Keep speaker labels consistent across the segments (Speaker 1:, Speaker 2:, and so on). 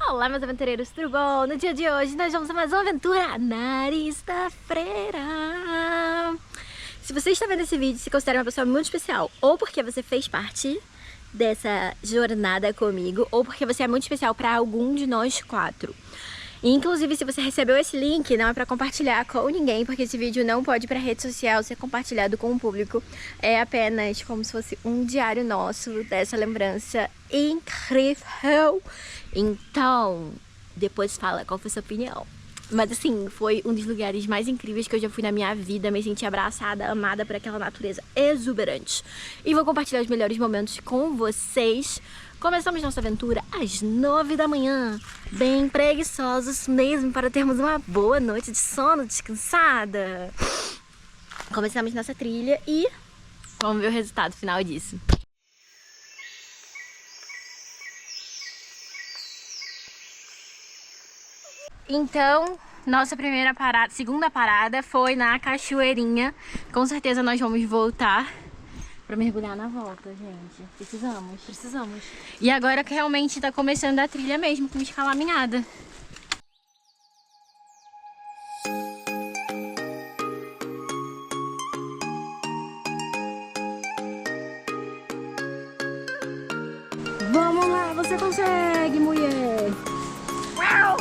Speaker 1: Olá, meus aventureiros, tudo bom? No dia de hoje nós vamos a mais uma aventura na Arista Freira. Se você está vendo esse vídeo, se considera uma pessoa muito especial, ou porque você fez parte dessa jornada comigo, ou porque você é muito especial para algum de nós quatro. Inclusive, se você recebeu esse link, não é para compartilhar com ninguém, porque esse vídeo não pode ir para rede social ser compartilhado com o público. É apenas como se fosse um diário nosso dessa lembrança incrível. Então, depois fala qual foi a sua opinião. Mas assim, foi um dos lugares mais incríveis que eu já fui na minha vida. Me senti abraçada, amada por aquela natureza exuberante. E vou compartilhar os melhores momentos com vocês. Começamos nossa aventura às 9 da manhã, bem preguiçosos mesmo, para termos uma boa noite de sono, descansada. Começamos nossa trilha e vamos ver o resultado final disso. Então, nossa primeira parada, segunda parada foi na cachoeirinha. Com certeza nós vamos voltar pra mergulhar na volta, gente. Precisamos. E agora que realmente tá começando a trilha mesmo, com escalaminhada. Vamos lá, você consegue, mulher! Uau!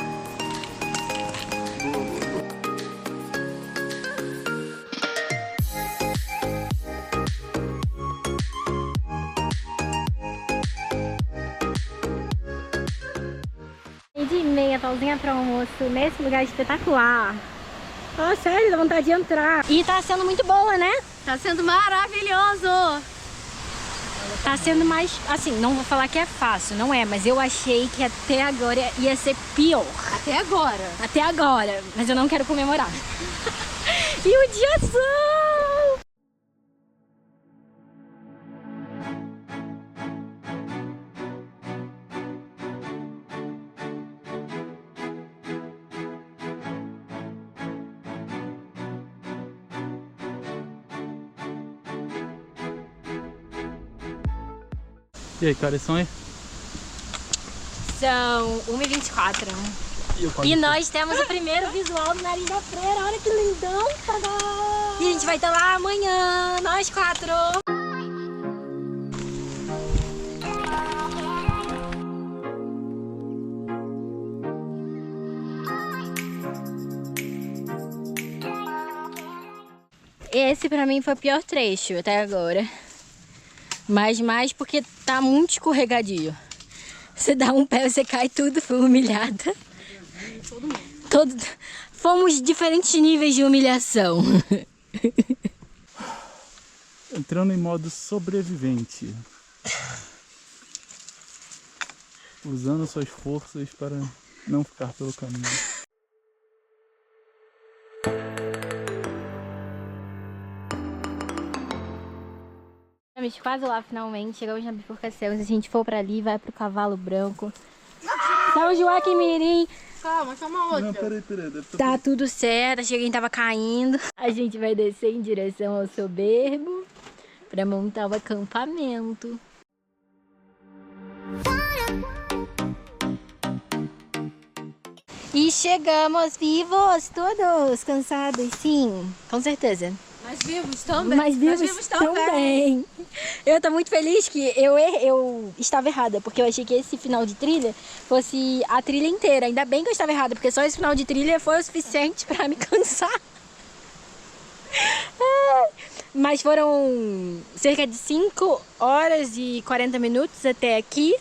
Speaker 1: De meia, pausinha para almoço nesse lugar espetacular. Oh, sério, dá vontade de entrar. E tá sendo muito boa, né? Tá sendo maravilhoso. Tá sendo mais, assim, não vou falar que é fácil, não é, mas eu achei que até agora ia ser pior. Até agora? Até agora, mas eu não quero comemorar. E o diazão!
Speaker 2: E aí, cara, são aí?
Speaker 1: São 1h24. E nós temos o primeiro visual do Nariz da Freira. Olha que lindão, tadá! E a gente vai estar lá amanhã, nós quatro. Esse pra mim foi o pior trecho até agora. Mas mais porque tá muito escorregadio. Você dá um pé, você cai tudo, foi humilhada. Todo mundo. Fomos diferentes níveis de humilhação.
Speaker 2: Entrando em modo sobrevivente. Usando suas forças para não ficar pelo caminho.
Speaker 1: Estamos quase lá finalmente, chegamos na bifurcação. Se a gente for pra ali, vai pro Cavalo Branco. São Joaquim Mirim.
Speaker 3: Calma, outra.
Speaker 2: Não, peraí.
Speaker 1: Tá tudo certo, achei que a gente tava caindo. A gente vai descer em direção ao Soberbo pra montar o acampamento. E chegamos vivos, todos cansados, sim, com certeza.
Speaker 3: Mas vivos também.
Speaker 1: Mas vivos também. Eu tô muito feliz que eu estava errada, porque eu achei que esse final de trilha fosse a trilha inteira. Ainda bem que eu estava errada, porque só esse final de trilha foi o suficiente pra me cansar. Mas foram cerca de 5 horas e 40 minutos até aqui.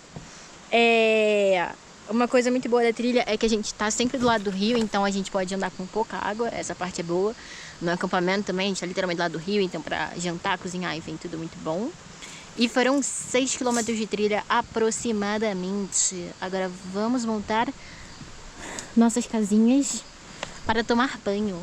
Speaker 1: Uma coisa muito boa da trilha é que a gente tá sempre do lado do rio, então a gente pode andar com pouca água, essa parte é boa. No acampamento também, a gente tá literalmente do lado do rio, então pra jantar, cozinhar, enfim, tudo muito bom. E foram 6 km de trilha aproximadamente. Agora vamos montar nossas casinhas para tomar banho.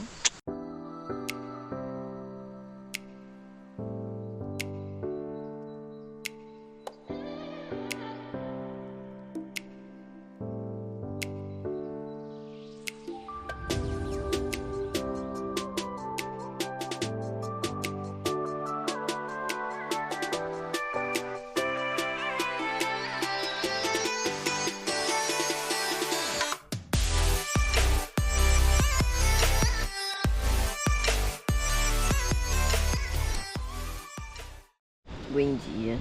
Speaker 1: Bom dia.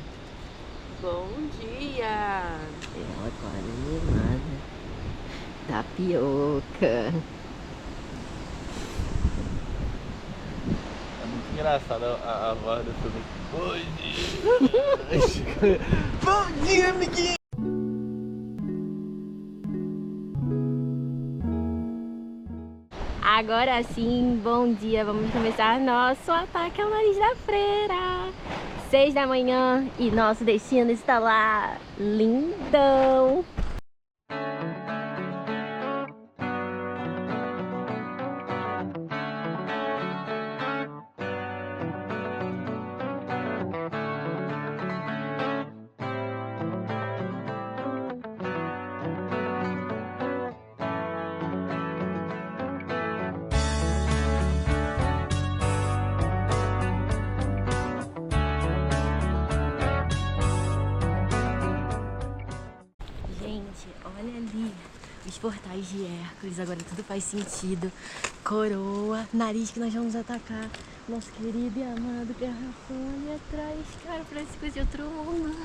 Speaker 3: Bom dia.
Speaker 1: Ela acorda animada. Tapioca.
Speaker 2: É muito engraçado a voz do filme. Bom dia! Bom dia, amiguinho!
Speaker 1: Agora sim, bom dia. Vamos começar nosso ataque ao nariz da freira. 6 da manhã e nosso destino está lá. Lindão! Gente, olha ali os portais de Hércules, agora tudo faz sentido. Coroa, nariz que nós vamos atacar. Nosso querido e amado garrafão ali atrás. Cara, parece coisa de outro mundo.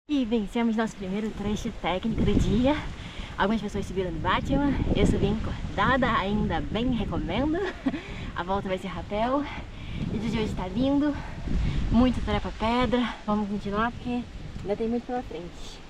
Speaker 1: E vencemos nosso primeiro trecho técnico do dia. Algumas pessoas subiram no Batman, eu subi encordada, ainda bem, recomendo. A volta vai ser rapel. O vídeo de hoje tá lindo, muito trepa-pedra. Vamos continuar porque ainda tem muito pela frente.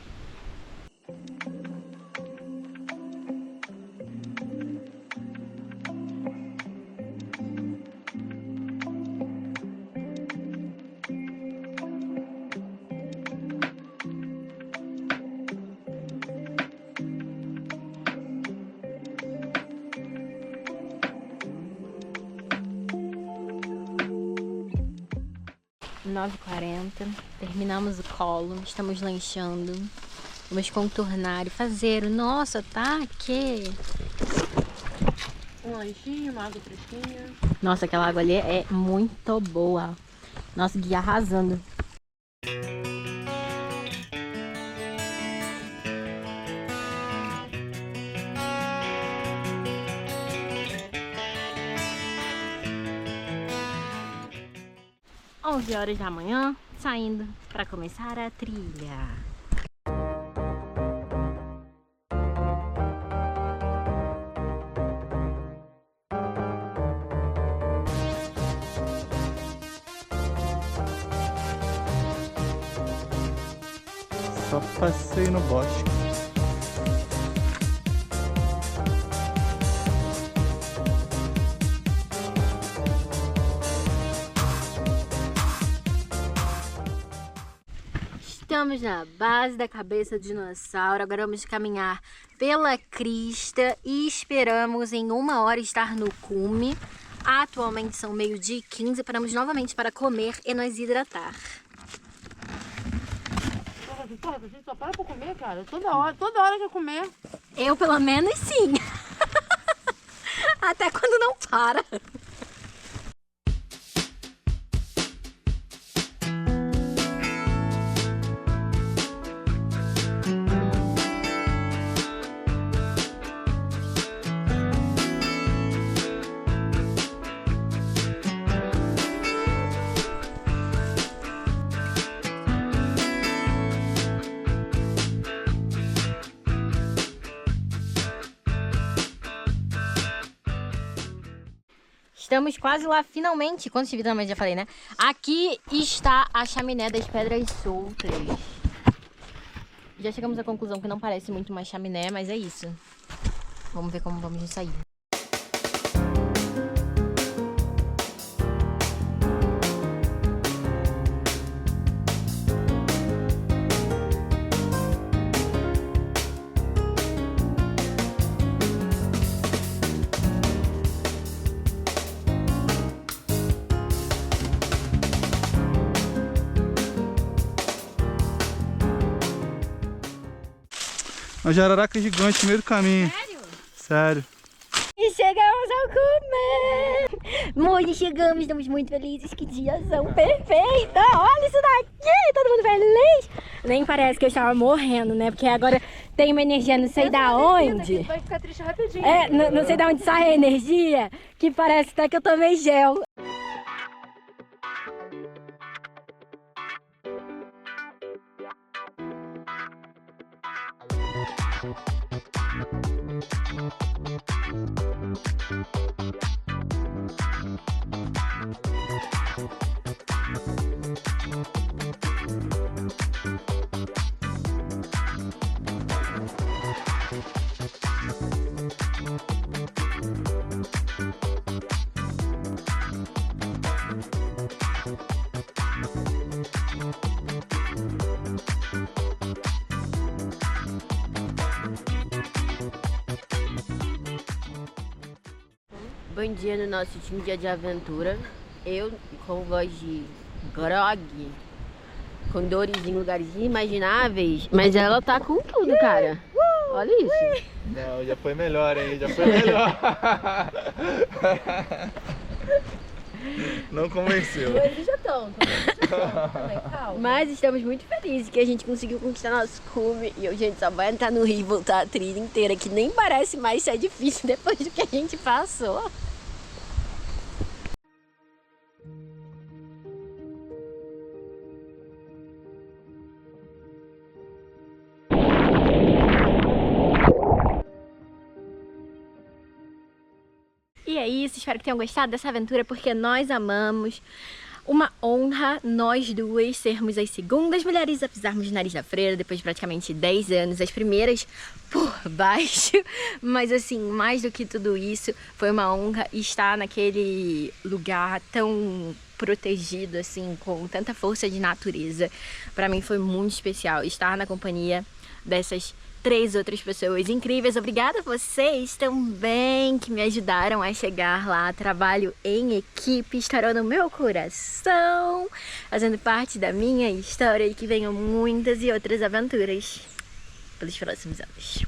Speaker 1: Nove h 40, terminamos o colo, estamos lanchando, vamos contornar e fazer o nosso ataque.
Speaker 3: Um lanchinho, uma água fresquinha.
Speaker 1: Nossa, aquela água ali é muito boa. Nosso guia arrasando. Onze horas da manhã, saindo para começar a trilha.
Speaker 2: Só passeio no bosque.
Speaker 1: Estamos na base da cabeça do dinossauro, agora vamos caminhar pela crista e esperamos em 1 hora estar no cume. Atualmente são 12h15, paramos novamente para comer e nos hidratar.
Speaker 3: Porra, a gente só para pra comer, cara. Toda hora que eu comer.
Speaker 1: Eu pelo menos sim. Até quando não para. Estamos quase lá, finalmente. Quantos vídeos também já falei, né? Aqui está a chaminé das pedras soltas. Já chegamos à conclusão que não parece muito mais chaminé, mas é isso. Vamos ver como vamos sair.
Speaker 4: Uma jararaca gigante no meio do caminho.
Speaker 1: Sério?
Speaker 4: Sério.
Speaker 1: E chegamos ao comer! Chegamos, estamos muito felizes, que diazão perfeito! Olha isso daqui, todo mundo feliz! Nem parece que eu estava morrendo, né? Porque agora tem uma energia não sei da onde.
Speaker 3: Vai ficar triste rapidinho.
Speaker 1: É, não sei da onde sai a energia, que parece até que eu tomei gel.
Speaker 5: Bom dia no nosso último dia de aventura. Eu com voz de grog, com dores em lugares inimagináveis, mas ela tá com tudo, cara. Olha isso.
Speaker 2: Não, já foi melhor, hein? Já foi melhor. Não convenceu.
Speaker 3: Eles já estão também, calma.
Speaker 5: Mas estamos muito felizes que a gente conseguiu conquistar nosso cume. E a gente só vai entrar no rio e voltar a trilha inteira, que nem parece mais ser difícil depois do que a gente passou.
Speaker 1: E é isso, espero que tenham gostado dessa aventura, porque nós amamos. Uma honra nós duas sermos as segundas mulheres a pisarmos no nariz da freira depois de praticamente 10 anos, as primeiras por baixo, mas assim, mais do que tudo isso, foi uma honra estar naquele lugar tão protegido, assim, com tanta força de natureza. Para mim foi muito especial estar na companhia dessas 3 outras pessoas incríveis. Obrigada a vocês também que me ajudaram a chegar lá. Trabalho em equipe estarão no meu coração, fazendo parte da minha história, e que venham muitas e outras aventuras pelos próximos anos.